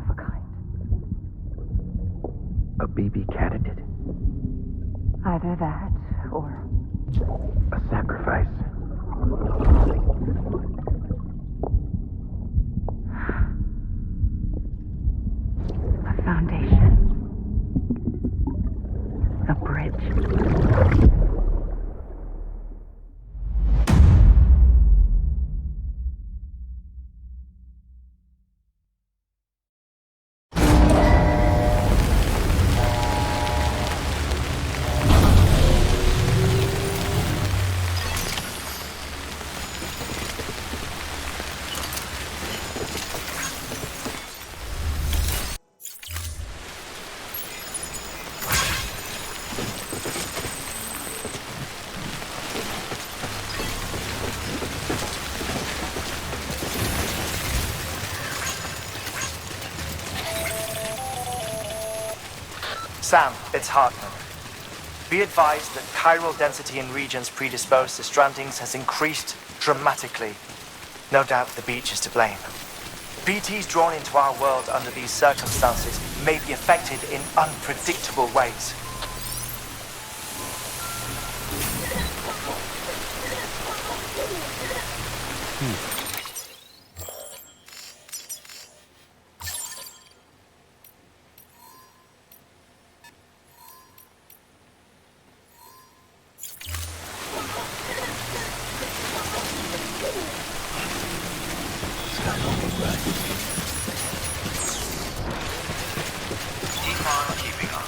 of a kind. A baby candidate? Either that, or A sacrifice? a foundation. A bridge. Sam, it's Hartman. Be advised that chiral density in regions predisposed to strandings has increased dramatically. No doubt the beach is to blame. BTs drawn into our world under these circumstances may be affected in unpredictable ways. Keep on keeping on.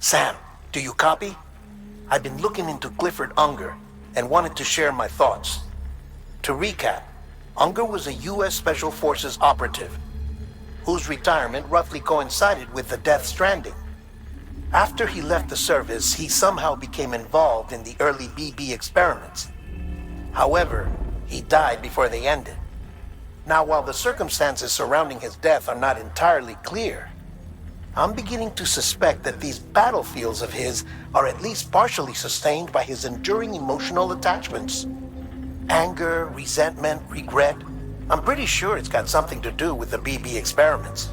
Sam, do you copy? I've been looking into Clifford Unger and wanted to share my thoughts. To recap, Unger was a U.S. Special Forces operative whose retirement roughly coincided with the Death Stranding. After he left the service, he somehow became involved in the early BB experiments. However, he died before they ended. Now, while the circumstances surrounding his death are not entirely clear, I'm beginning to suspect that these battlefields of his are at least partially sustained by his enduring emotional attachments. Anger, resentment, regret. I'm pretty sure it's got something to do with the BB experiments.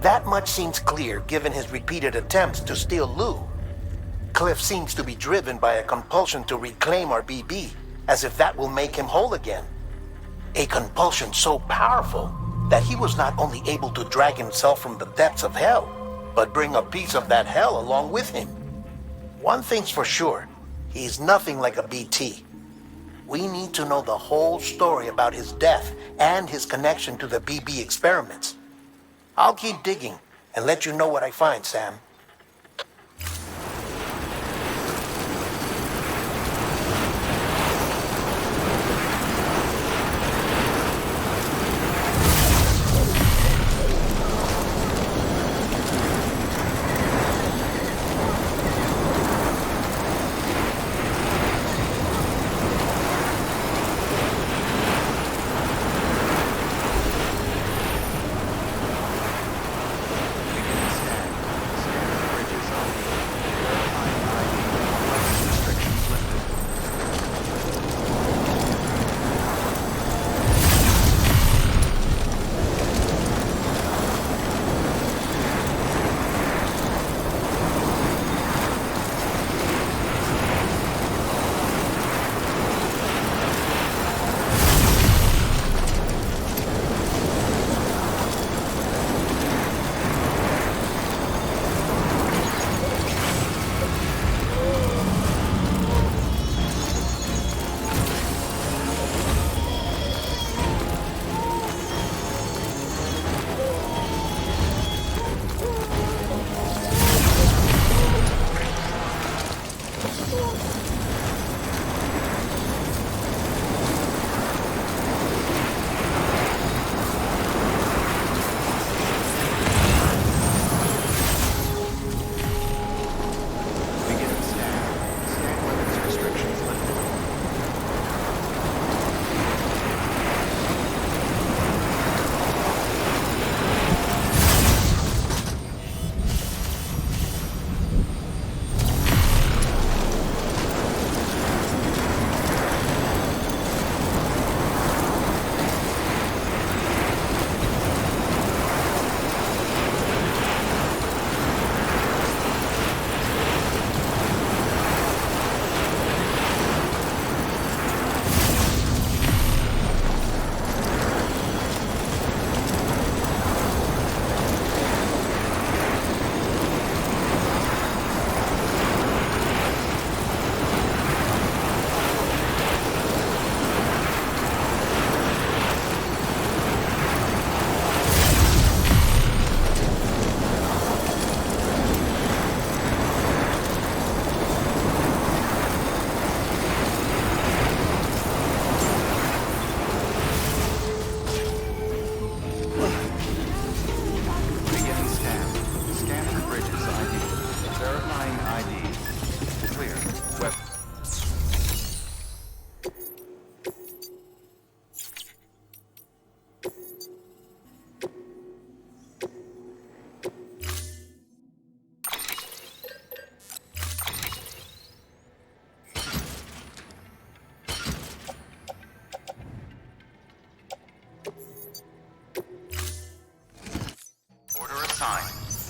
That much seems clear given his repeated attempts to steal Lou. Cliff seems to be driven by a compulsion to reclaim our BB, as if that will make him whole again. A compulsion so powerful that he was not only able to drag himself from the depths of hell, but bring a piece of that hell along with him. One thing's for sure, he's nothing like a BT. We need to know the whole story about his death and his connection to the BB experiments. I'll keep digging and let you know what I find, Sam.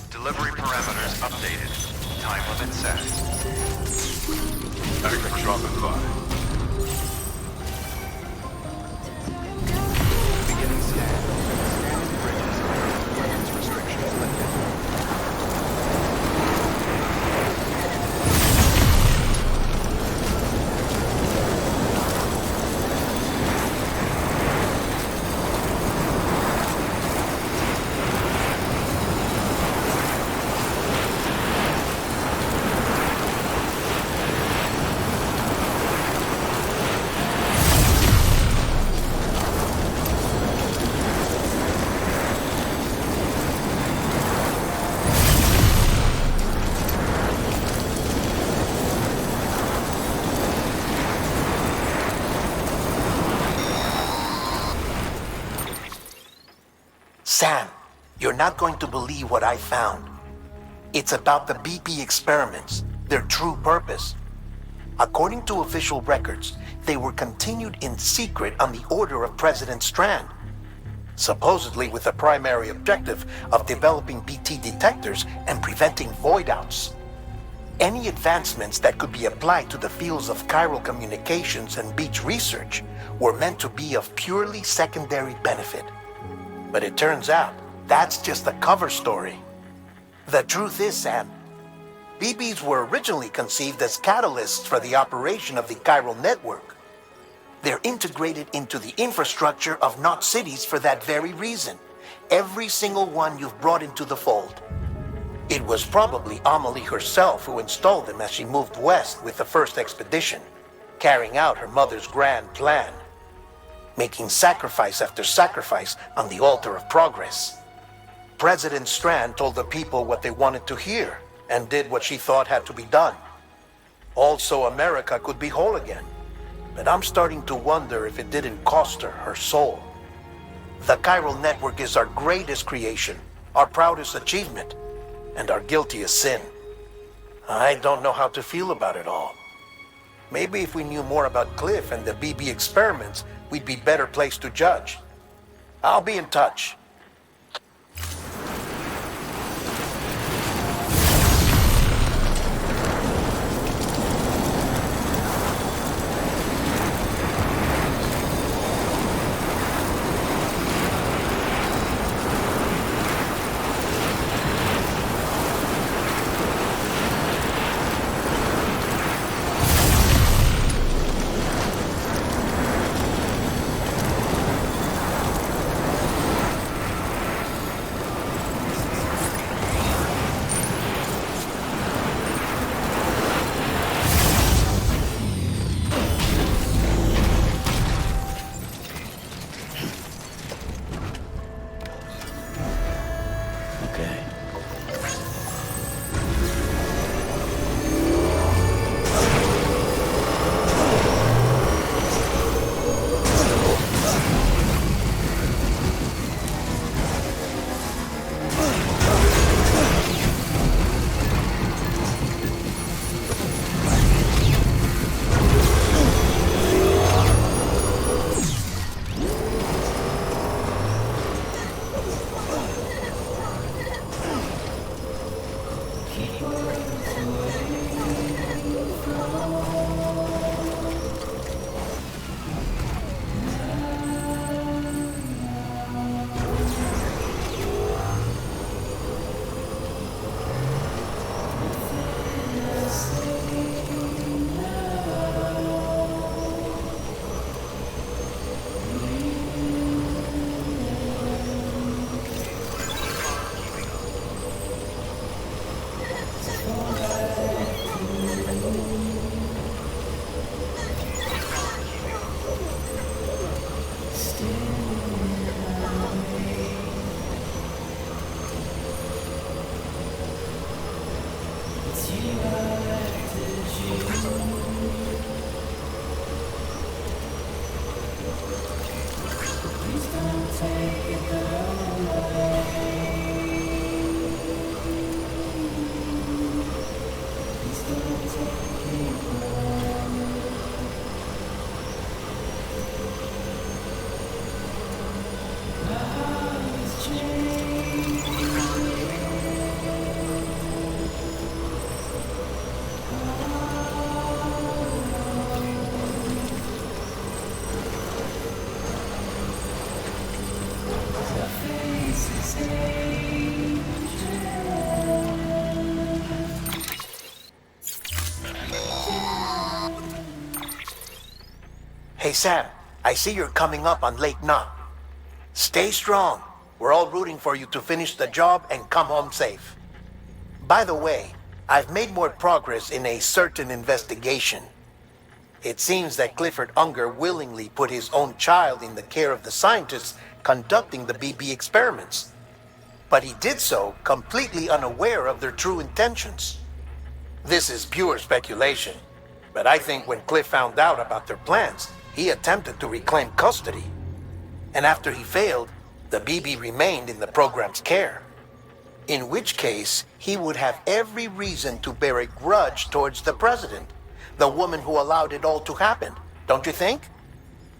Delivery parameters updated. Time limit set. Acting dropping by. Beginning scan. Scanning bridges. Weapons restrictions lifted. Sam, you're not going to believe what I found. It's about the BP experiments, their true purpose. According to official records, they were continued in secret on the order of President Strand, supposedly with the primary objective of developing BT detectors and preventing void-outs. Any advancements that could be applied to the fields of chiral communications and beach research were meant to be of purely secondary benefit. But it turns out, that's just a cover story. The truth is, Sam, BBs were originally conceived as catalysts for the operation of the chiral network. They're integrated into the infrastructure of not cities for that very reason. Every single one you've brought into the fold. It was probably Amelie herself who installed them as she moved west with the first expedition, carrying out her mother's grand plan, making sacrifice after sacrifice on the altar of progress. President Strand told the people what they wanted to hear and did what she thought had to be done. Also, America could be whole again. But I'm starting to wonder if it didn't cost her her soul. The chiral network is our greatest creation, our proudest achievement, and our guiltiest sin. I don't know how to feel about it all. Maybe if we knew more about Cliff and the BB experiments, we'd be better placed to judge. I'll be in touch. Hey Sam, I see you're coming up on Lake Knot. Stay strong. We're all rooting for you to finish the job and come home safe. By the way, I've made more progress in a certain investigation. It seems that Clifford Unger willingly put his own child in the care of the scientists conducting the BB experiments. But he did so completely unaware of their true intentions. This is pure speculation, but I think when Cliff found out about their plans, he attempted to reclaim custody. And after he failed, the BB remained in the program's care. In which case, he would have every reason to bear a grudge towards the president, the woman who allowed it all to happen, don't you think?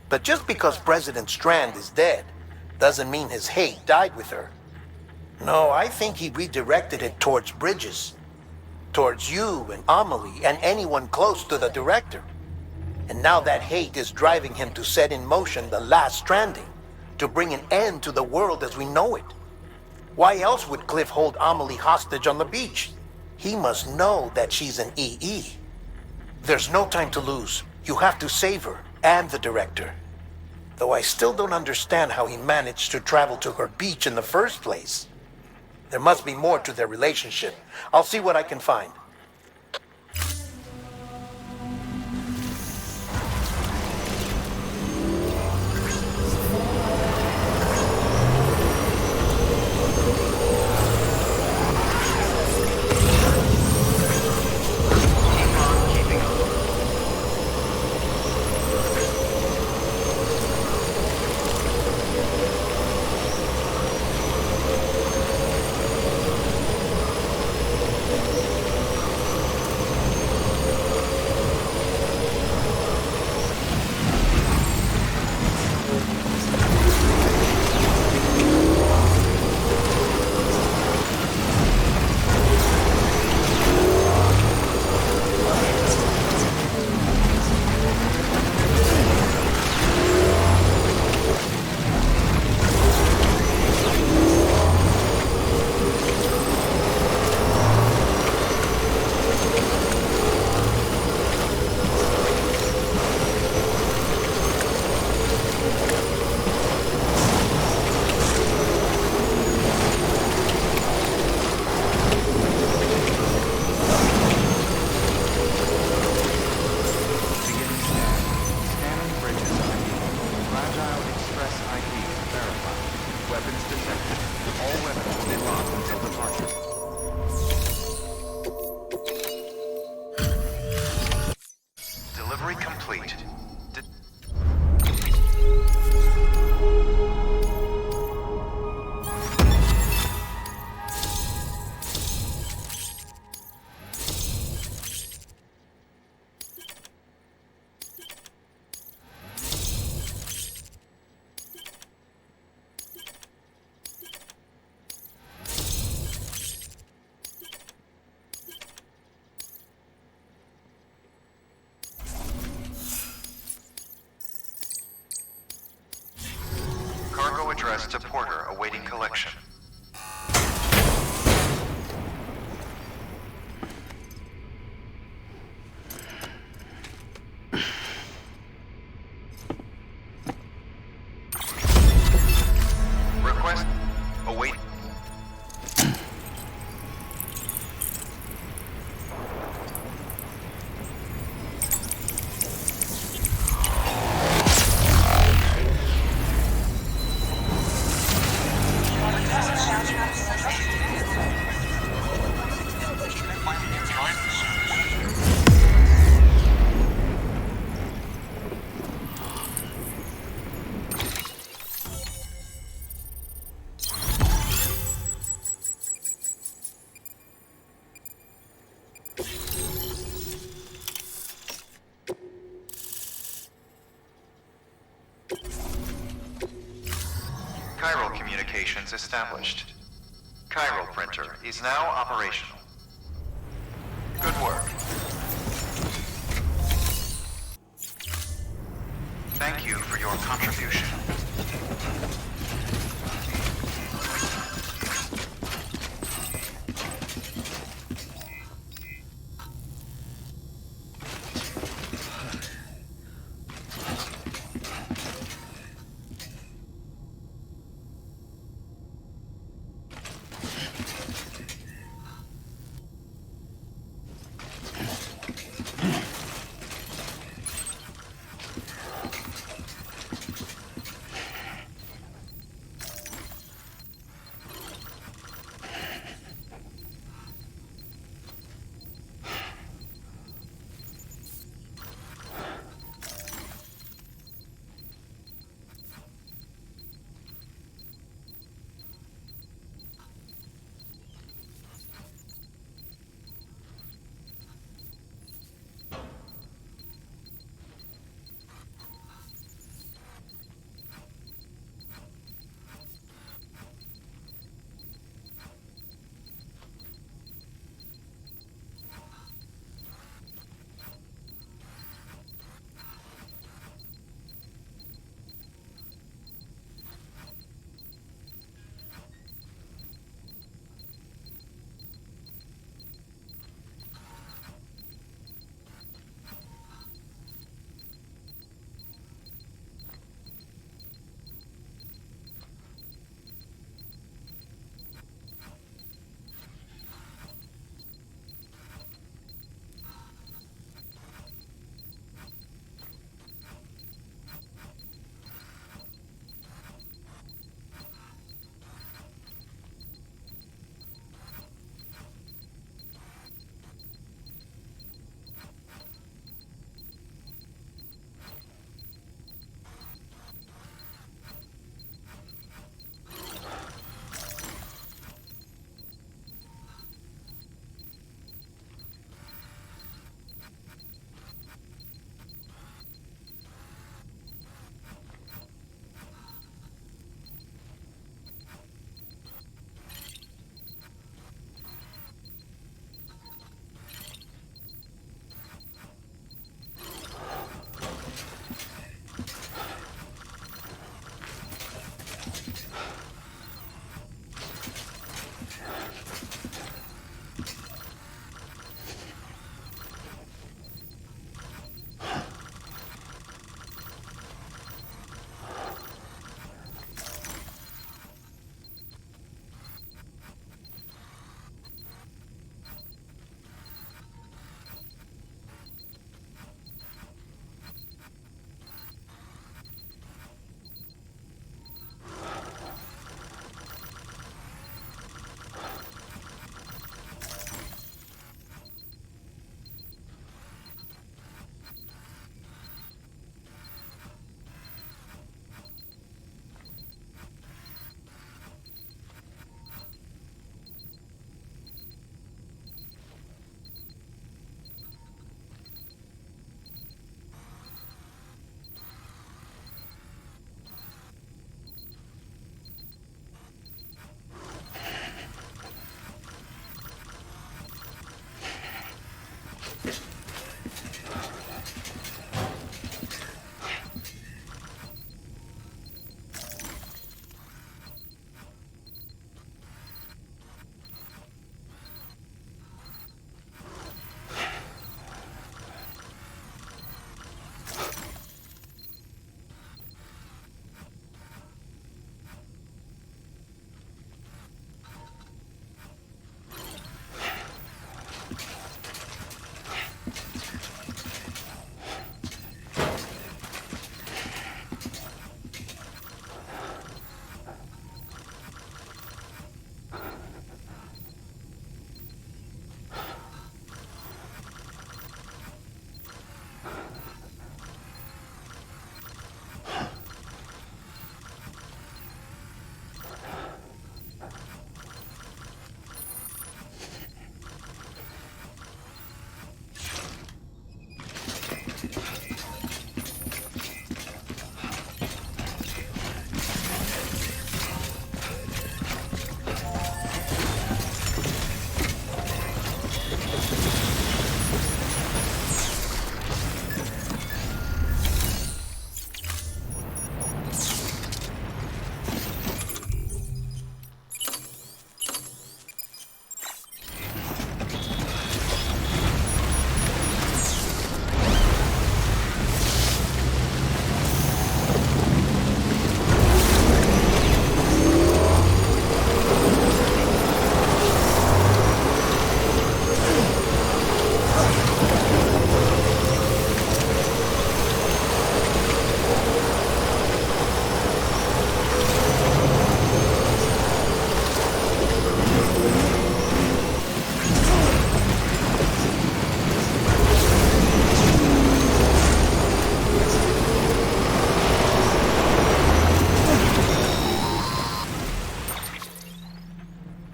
But just because President Strand is dead, doesn't mean his hate died with her. No, I think he redirected it towards Bridges. Towards you and Amelie and anyone close to the director. And now that hate is driving him to set in motion the last Stranding, to bring an end to the world as we know it. Why else would Cliff hold Amelie hostage on the beach? He must know that she's an EE. There's no time to lose. You have to save her and the director. Though I still don't understand how he managed to travel to her beach in the first place. There must be more to their relationship. I'll see what I can find. Addressed to Porter awaiting collection. Request await. Chiral communications established. Chiral printer is now operational. Good work. Thank you for your contribution.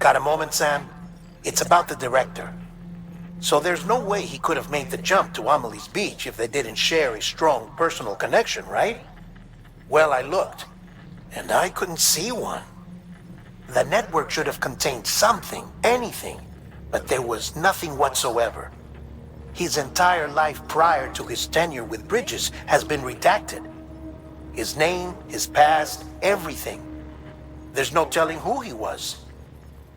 Got a moment, Sam? It's about the director. So there's no way he could have made the jump to Amelie's Beach if they didn't share a strong personal connection, right? Well, I looked, and I couldn't see one. The network should have contained something, anything, but there was nothing whatsoever. His entire life prior to his tenure with Bridges has been redacted. His name, his past, everything. There's no telling who he was.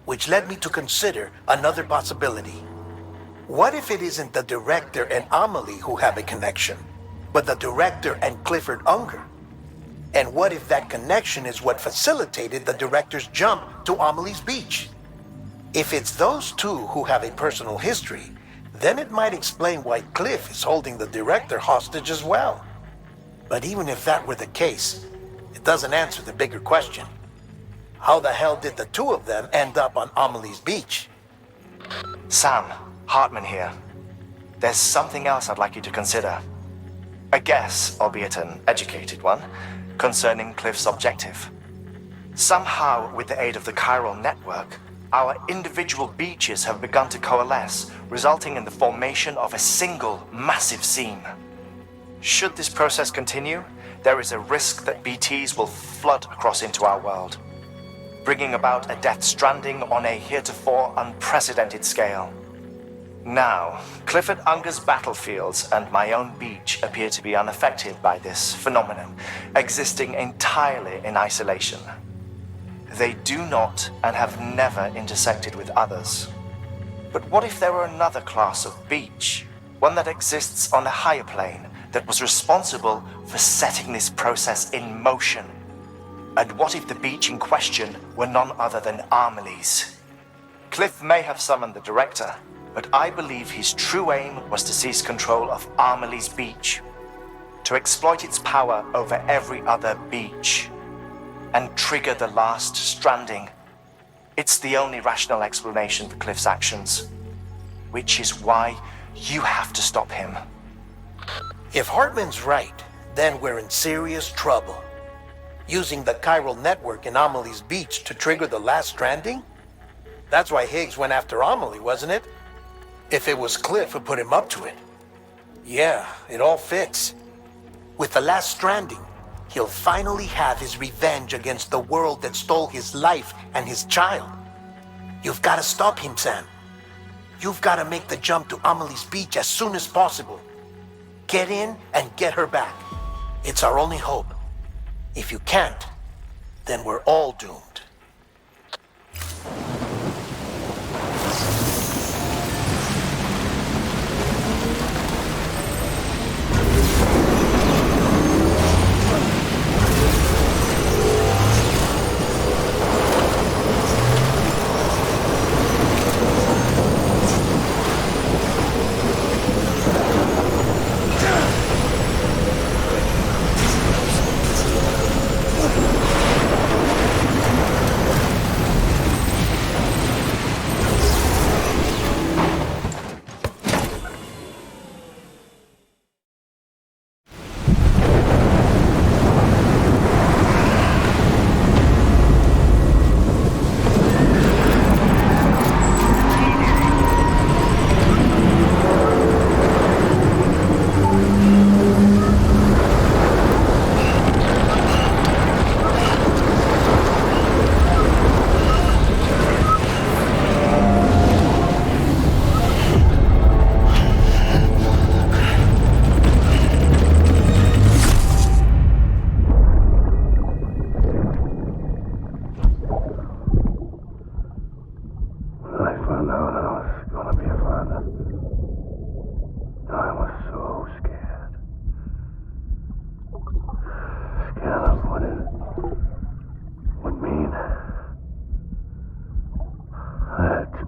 Which led me to consider another possibility. What if it isn't the director and Amelie who have a connection, but the director and Clifford Unger? And what if that connection is what facilitated the director's jump to Amelie's Beach? If it's those two who have a personal history, then it might explain why Cliff is holding the director hostage as well. But even if that were the case, it doesn't answer the bigger question. How the hell did the two of them end up on Amelie's Beach? Sam, Hartman here. There's something else I'd like you to consider. A guess, albeit an educated one, concerning Cliff's objective. Somehow, with the aid of the chiral network, our individual beaches have begun to coalesce, resulting in the formation of a single massive seam. Should this process continue, there is a risk that BTs will flood across into our world, bringing about a death stranding on a heretofore unprecedented scale. Now, Clifford Unger's battlefields and my own beach appear to be unaffected by this phenomenon, existing entirely in isolation. They do not and have never intersected with others. But what if there were another class of beach, one that exists on a higher plane, that was responsible for setting this process in motion? And what if the beach in question were none other than Amelie's? Cliff may have summoned the director, but I believe his true aim was to seize control of Amelie's Beach, to exploit its power over every other beach, and trigger the last stranding. It's the only rational explanation for Cliff's actions, which is why you have to stop him. If Hartman's right, then we're in serious trouble. Using the chiral network in Amelie's Beach to trigger the last stranding? That's why Higgs went after Amelie, wasn't it? If it was Cliff who put him up to it. Yeah, it all fits. With the last stranding, he'll finally have his revenge against the world that stole his life and his child. You've got to stop him, Sam. You've got to make the jump to Amelie's Beach as soon as possible. Get in and get her back. It's our only hope. If you can't, then we're all doomed.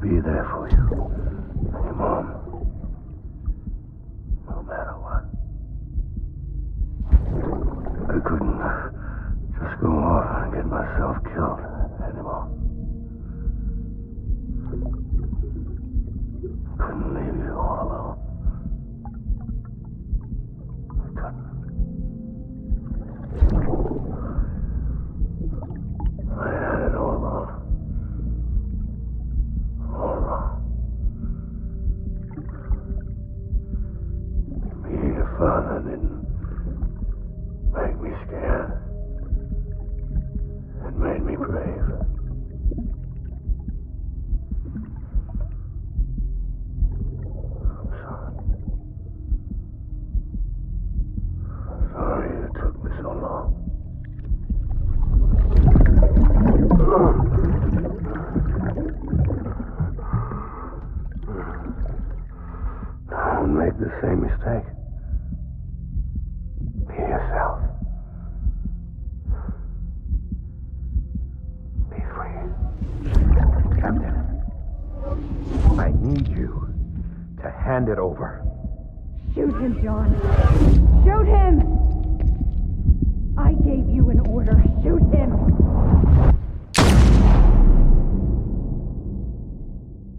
Be there for you. And your mom. No matter what. I couldn't just go off and get myself killed anymore. Couldn't leave you all alone. I couldn't. I had it all wrong. the same mistake. Be yourself. Be free. Captain, I need you to hand it over. Shoot him, John. Shoot him!